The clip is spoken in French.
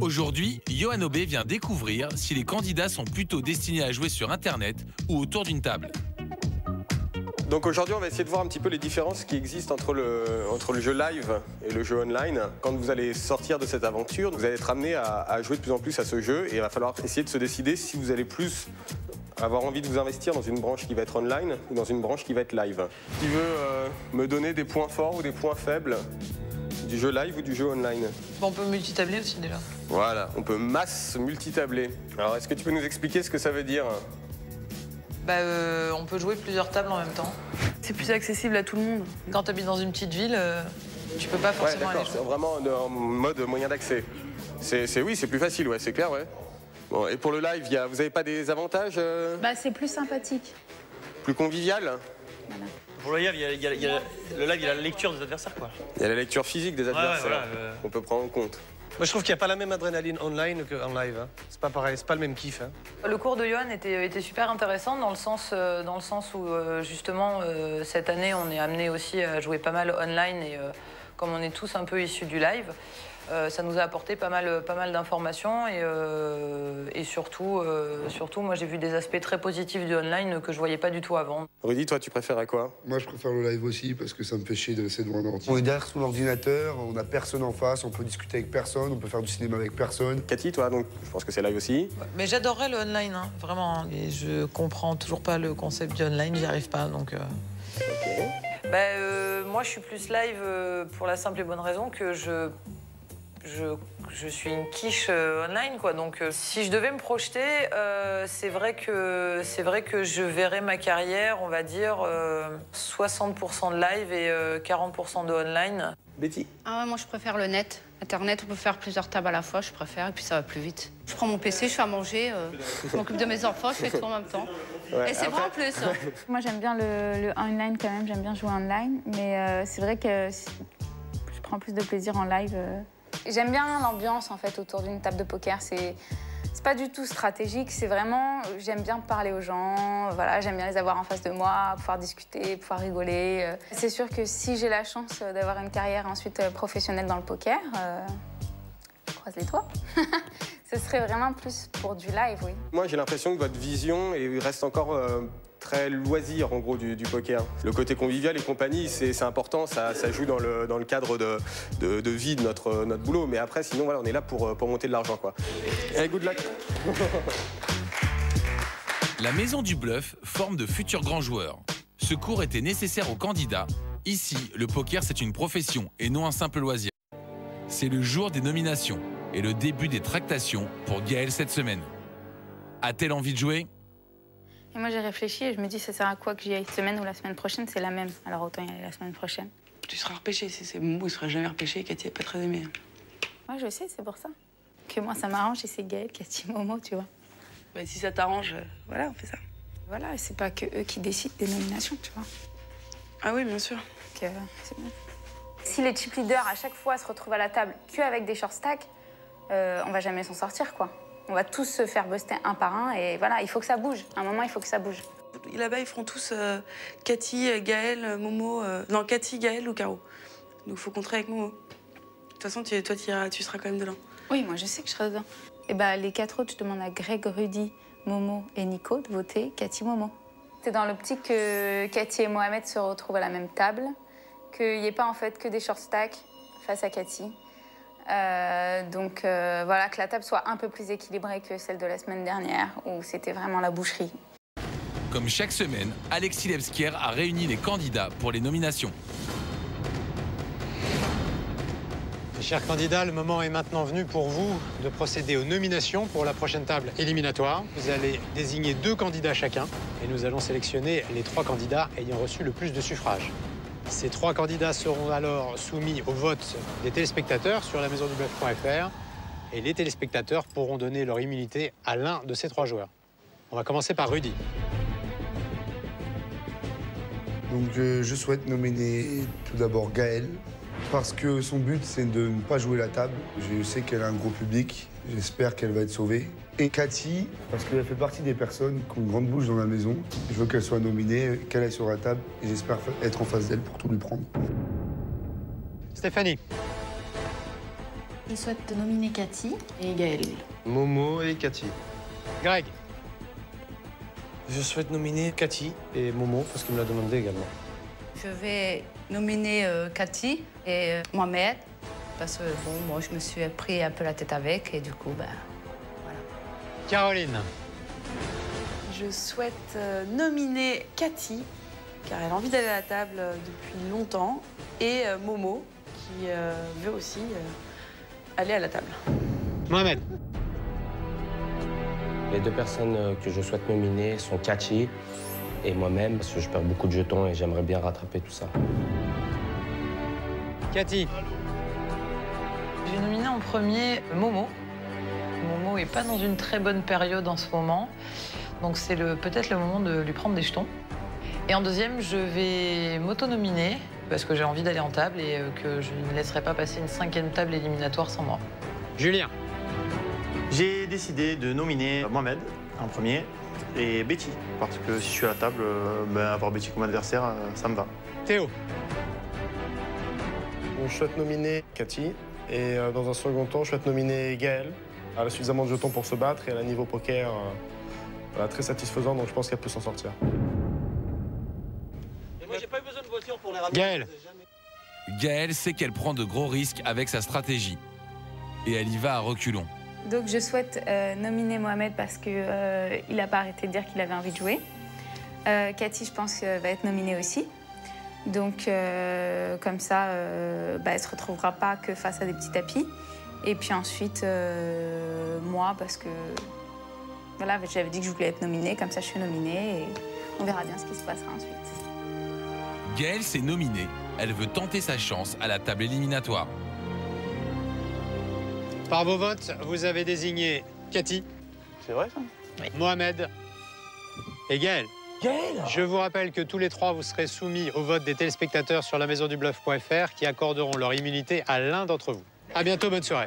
Aujourd'hui, Johan Aubé vient découvrir si les candidats sont plutôt destinés à jouer sur Internet ou autour d'une table. Donc aujourd'hui, on va essayer de voir un petit peu les différences qui existent entre le jeu live et le jeu online. Quand vous allez sortir de cette aventure, vous allez être amené à jouer de plus en plus à ce jeu et il va falloir essayer de se décider si vous allez plus avoir envie de vous investir dans une branche qui va être online ou dans une branche qui va être live. Qui veut me donner des points forts ou des points faibles du jeu live ou du jeu online? On peut multitabler aussi déjà. Voilà, on peut masse multitabler. Alors est-ce que tu peux nous expliquer ce que ça veut dire? On peut jouer plusieurs tables en même temps. C'est plus accessible à tout le monde. Quand tu habites dans une petite ville, tu peux pas forcément aller jouer. C'est vraiment en mode moyen d'accès. Oui, c'est plus facile, ouais, c'est clair, ouais. Bon, et pour le live, vous n'avez pas des avantages C'est plus sympathique. Plus convivial? Voilà. Pour le live, il y a la lecture des adversaires, quoi. Il y a la lecture physique des adversaires qu'on peut prendre en compte. Moi, je trouve qu'il n'y a pas la même adrénaline online qu'en live. Hein. C'est pas pareil, c'est pas le même kiff. Hein. Le cours de Johan était super intéressant dans le sens où, justement, cette année, on est amené aussi à jouer pas mal online et comme on est tous un peu issus du live, ça nous a apporté pas mal d'informations et surtout, moi, j'ai vu des aspects très positifs du online que je voyais pas du tout avant. Rudy, toi, tu préférais quoi? Moi, je préfère le live aussi parce que ça me fait chier de rester devant un ordi. On est derrière son ordinateur, on n'a personne en face, on peut discuter avec personne, on peut faire du cinéma avec personne. Cathy, toi, donc, je pense que c'est live aussi. Ouais, mais j'adorerais le online, hein, vraiment. Et je comprends toujours pas le concept du online, j'y arrive pas, donc... Ok. Moi, je suis plus live pour la simple et bonne raison que je suis une quiche online, quoi. Donc, si je devais me projeter, c'est vrai que je verrais ma carrière, on va dire, 60% de live et 40% de online. Betty? Ah ouais, moi, je préfère le net. Internet, on peut faire plusieurs tables à la fois, je préfère, et puis ça va plus vite. Je prends mon PC, je fais à manger, je m'occupe de mes enfants, je fais tout en même temps. Ouais, et c'est vrai en plus. Moi, j'aime bien le online quand même, j'aime bien jouer online, mais c'est vrai que je prends plus de plaisir en live. J'aime bien l'ambiance, en fait, autour d'une table de poker. C'est pas du tout stratégique, c'est vraiment... J'aime bien parler aux gens, voilà, j'aime bien les avoir en face de moi, pouvoir discuter, pouvoir rigoler. C'est sûr que si j'ai la chance d'avoir une carrière ensuite professionnelle dans le poker, je croise les doigts. Ce serait vraiment plus pour du live, oui. Moi, j'ai l'impression que votre vision reste encore très loisir, en gros, du poker. Le côté convivial et compagnie, c'est important, ça joue dans le cadre de vie de notre boulot. Mais après, sinon, voilà, on est là pour monter de l'argent, quoi. Hey, good luck. La Maison du Bluff forme de futurs grands joueurs. Ce cours était nécessaire aux candidats. Ici, le poker, c'est une profession et non un simple loisir. C'est le jour des nominations et le début des tractations pour Gaëlle cette semaine. A-t-elle envie de jouer? Et moi, j'ai réfléchi et je me dis, ça sert à quoi que j'y aille cette semaine ou la semaine prochaine? C'est la même, alors autant y aller la semaine prochaine. Tu seras repêché, c'est Momo, il sera jamais repêché, Cathy n'est pas très aimée. Moi, je sais, c'est pour ça. Que moi, ça m'arrange et c'est Gaëlle, Cathy, Momo, tu vois. Bah, si ça t'arrange, voilà, on fait ça. Voilà, et c'est pas que eux qui décident des nominations, tu vois. Ah oui, bien sûr. Donc, c'est bien. Si les chip leaders, à chaque fois, se retrouvent à la table qu'avec des short stacks, on va jamais s'en sortir, quoi. On va tous se faire buster un par un et voilà, il faut que ça bouge. À un moment, il faut que ça bouge. Là-bas, ils feront tous Cathy, Gaëlle, Momo... Non, Cathy, Gaëlle ou Caro. Donc, il faut contrer avec Momo. De toute façon, toi, tu seras quand même dedans. Oui, moi, je sais que je serai dedans. Et bah, les 4 autres, je demande à Greg, Rudy, Momo et Nico de voter Cathy, Momo. C'est dans l'optique que Cathy et Mohamed se retrouvent à la même table, qu'il n'y ait pas en fait que des short stacks face à Cathy. Voilà, que la table soit un peu plus équilibrée que celle de la semaine dernière, où c'était vraiment la boucherie. Comme chaque semaine, Alexis Lebskier a réuni les candidats pour les nominations. Mes chers candidats, le moment est maintenant venu pour vous de procéder aux nominations pour la prochaine table éliminatoire. Vous allez désigner 2 candidats chacun et nous allons sélectionner les 3 candidats ayant reçu le plus de suffrages. Ces 3 candidats seront alors soumis au vote des téléspectateurs sur lamaisondubluff.fr et les téléspectateurs pourront donner leur immunité à l'un de ces 3 joueurs. On va commencer par Rudy. Donc je souhaite nominer tout d'abord Gaëlle, parce que son but c'est de ne pas jouer la table. Je sais qu'elle a un gros public, j'espère qu'elle va être sauvée. Et Cathy, parce qu'elle fait partie des personnes qui ont une grande bouche dans la maison. Je veux qu'elle soit nominée, qu'elle aille sur la table, et j'espère être en face d'elle pour tout lui prendre. Stéphanie. Je souhaite nominer Cathy et Gaël. Momo et Cathy. Greg. Je souhaite nominer Cathy et Momo parce qu'il me l'a demandé également. Je vais nominer Cathy et Mohamed parce que bon, moi je me suis pris un peu la tête avec et du coup, ben voilà. Caroline. Je souhaite nominer Cathy, car elle a envie d'aller à la table depuis longtemps, et Momo, qui veut aussi aller à la table. Mohamed. Les deux personnes que je souhaite nominer sont Cathy et moi-même, parce que je perds beaucoup de jetons et j'aimerais bien rattraper tout ça. Cathy. J'ai nominé en premier Momo. Momo n'est pas dans une très bonne période en ce moment, donc c'est peut-être le moment de lui prendre des jetons. Et en deuxième, je vais m'auto-nominer, parce que j'ai envie d'aller en table et que je ne laisserai pas passer une 5e table éliminatoire sans moi. Julien. J'ai décidé de nominer Mohamed en premier et Betty, parce que si je suis à la table, avoir Betty comme adversaire, ça me va. Théo. Je souhaite nominer Cathy et dans un second temps, je souhaite nominer Gaël. Elle a suffisamment de jetons pour se battre et elle a un niveau poker très satisfaisant, donc je pense qu'elle peut s'en sortir. Et moi, j'ai pas eu besoin de voiture pour les ramener. Gaël. Gaël sait qu'elle prend de gros risques avec sa stratégie. Et elle y va à reculons. Donc je souhaite nominer Mohamed parce qu'il n'a pas arrêté de dire qu'il avait envie de jouer. Cathy, je pense, va être nominée aussi. Donc comme ça, elle ne se retrouvera pas que face à des petits tapis. Et puis ensuite, moi, parce que voilà, j'avais dit que je voulais être nominée, comme ça je suis nominée et on verra bien ce qui se passera ensuite. Gaël s'est nominée. Elle veut tenter sa chance à la table éliminatoire. Par vos votes, vous avez désigné Cathy. C'est vrai, ça? Oui. Mohamed et Gaël. Gaël! Je vous rappelle que tous les trois, vous serez soumis au vote des téléspectateurs sur lamaisondubluff.fr qui accorderont leur immunité à l'un d'entre vous. À bientôt, bonne soirée.